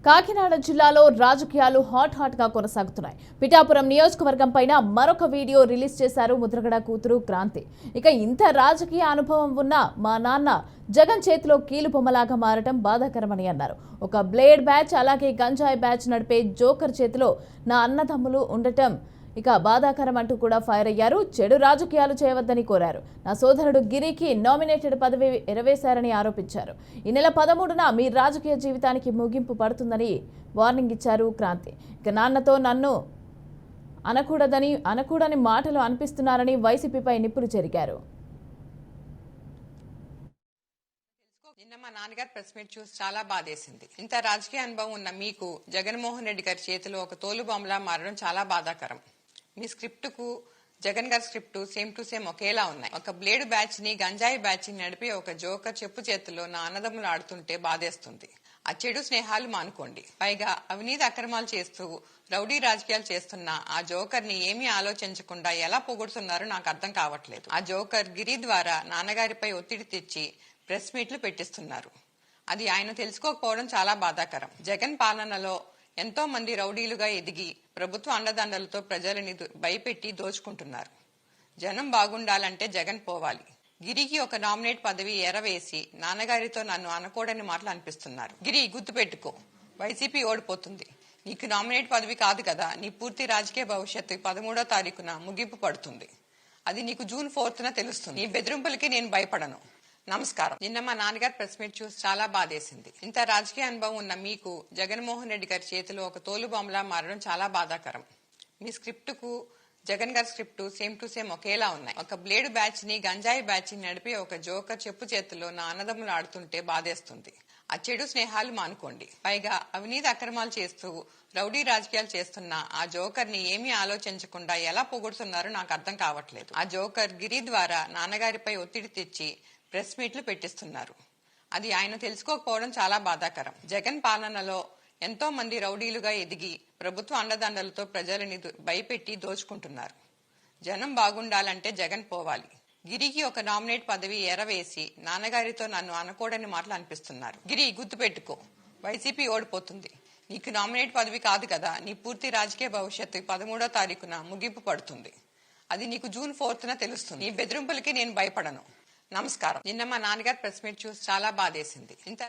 కాకినాడ జిల్లాలో రాజకీయాలు హాట్ గా కొనసాగుతున్నాయి. పిఠాపురం నియోజకవర్గం పైన మరొక వీడియో రిలీజ్ చేశారు ముద్రగడ కూతురు క్రాంతి. ఇక ఇంత రాజకీయ అనుభవం ఉన్న మా నాన్న జగన్ చేతిలో కీలుబొమ్మలాగా మారటం బాధాకరమని అన్నారు. ఒక బ్లేడ్ బ్యాచ్ అలాగే గంజాయి బ్యాచ్ నడిపే జోకర్ చేతిలో నా అన్నదమ్ములు ఉండటం ఇక బాధాకరం అంటూ కూడా ఫైర్ అయ్యారు. చెడు రాజకీయాలు చేయవద్దని కోరారు. నా సోదరుడు గిరికి నామినేటెడ్ పదవి ఎరవేశారని ఆరోపించారు. ఈ నెల 13న మీ రాజకీయ జీవితానికి ముగింపు పడుతుందని వార్నింగ్ ఇచ్చారు క్రాంతి. ఇక నాన్నతో నన్ను అనకూడని మాటలు అనిపిస్తున్నారని వైసీపీపై నిప్పులు చెరిగారు. నిన్న మా నాన్నగారు ప్రెస్ మీట్ చూసి చాలా బాధేసింది. ఇంత రాజకీయ అనుభవం ఉన్న మీకు జగన్మోహన్ రెడ్డి గారి చేతిలో ఒక తోలుబొమ్మలా మారడం చాలా బాధాకరం. మీ స్క్రిప్ట్ కు జగన్ గారి స్క్రిప్ట్ సేమ్ టు సేమ్ ఒకేలా ఉన్నాయి. ఒక బ్లేడ్ బ్యాచ్ ని గంజాయి బ్యాచ్ ని నడిపి ఒక జోకర్ చెప్పు చేతిలో నా అన్నదమ్ములు ఆడుతుంటే బాధేస్తుంది. ఆ చెడు స్నేహాలు మానుకోండి. పైగా అవినీతి అక్రమాలు చేస్తూ రౌడీ రాజకీయాలు చేస్తున్న ఆ జోకర్ ని ఏమీ ఆలోచించకుండా ఎలా పొగుడుతున్నారో నాకు అర్థం కావట్లేదు. ఆ జోకర్ గిరి ద్వారా నాన్నగారిపై ఒత్తిడి తెచ్చి ప్రెస్ మీట్లు పెట్టిస్తున్నారు. అది ఆయన తెలుసుకోకపోవడం చాలా బాధాకరం. జగన్ పాలనలో ఎంతో మంది రౌడీలుగా ఎదిగి ప్రభుత్వ అండదండలతో ప్రజలని భయపెట్టి దోచుకుంటున్నారు. జనం బాగుండాలంటే జగన్ పోవాలి. గిరికి ఒక నామినేట్ పదవి ఎరవేసి నాన్నగారితో నన్ను అనకూడని మాటలు అనిపిస్తున్నారు. గిరి, గుర్తుపెట్టుకో, వైసీపీ ఓడిపోతుంది. నీకు నామినేట్ పదవి కాదు కదా, నీ పూర్తి రాజకీయ భవిష్యత్తు 13వ తారీఖున ముగింపు పడుతుంది. అది నీకు జూన్ 4న తెలుస్తుంది. నీ బెదిరింపులకి నేను భయపడను. నమస్కారం. నిన్న మా నాన్నగారు ప్రెస్ మీట్ చూసి చాలా బాధేసింది. ఇంత రాజకీయ అనుభవం ఉన్న మీకు జగన్మోహన్ రెడ్డి గారి చేతిలో ఒక తోలుబొమ్మలా మారడం చాలా బాధాకరం. మీ స్క్రిప్ట్ కు జగన్ గారి స్క్రిప్ట్ సేమ్ టు సేమ్ ఒకేలా ఉన్నాయి. ఒక బ్లేడ్ బ్యాచ్ ని గంజాయి బ్యాచ్ ని నడిపి ఒక జోకర్ చెప్పు చేతిలో నా అన్నదమ్ములు ఆడుతుంటే బాధేస్తుంది. ఆ చెడు స్నేహాలు మానుకోండి. పైగా అవినీతి అక్రమాలు చేస్తూ రౌడీ రాజకీయాలు చేస్తున్న ఆ జోకర్ ని ఏమీ ఆలోచించకుండా ఎలా పొగుడుతున్నారో నాకు అర్థం కావట్లేదు. ఆ జోకర్ గిరి ద్వారా నాన్నగారిపై ఒత్తిడి తెచ్చి ప్రెస్ మీట్లు పెట్టిస్తున్నారు. అది ఆయన తెలుసుకోకపోవడం చాలా బాధాకరం. జగన్ పాలనలో ఎంతో మంది రౌడీలుగా ఎదిగి ప్రభుత్వ అండదండలతో ప్రజలని భయపెట్టి దోచుకుంటున్నారు. జనం బాగుండాలంటే జగన్ పోవాలి. గిరికి ఒక నామినేట్ పదవి ఎరవేసి నాన్నగారితో నన్ను అనకూడని మాటలు అనిపిస్తున్నారు. గిరి, గుర్తుపెట్టుకో, వైసీపీ ఓడిపోతుంది. నీకు నామినేట్ పదవి కాదు కదా, నీ పూర్తి రాజకీయ భవిష్యత్తు 13వ తారీఖున ముగింపు పడుతుంది. అది నీకు జూన్ 4న తెలుస్తుంది. నీ బెదిరింపులకి నేను భయపడను. నమస్కారం. నిన్న మా నాన్నగారు ప్రెస్ మీట్ చూసి చాలా బాధేసింది. ఇంత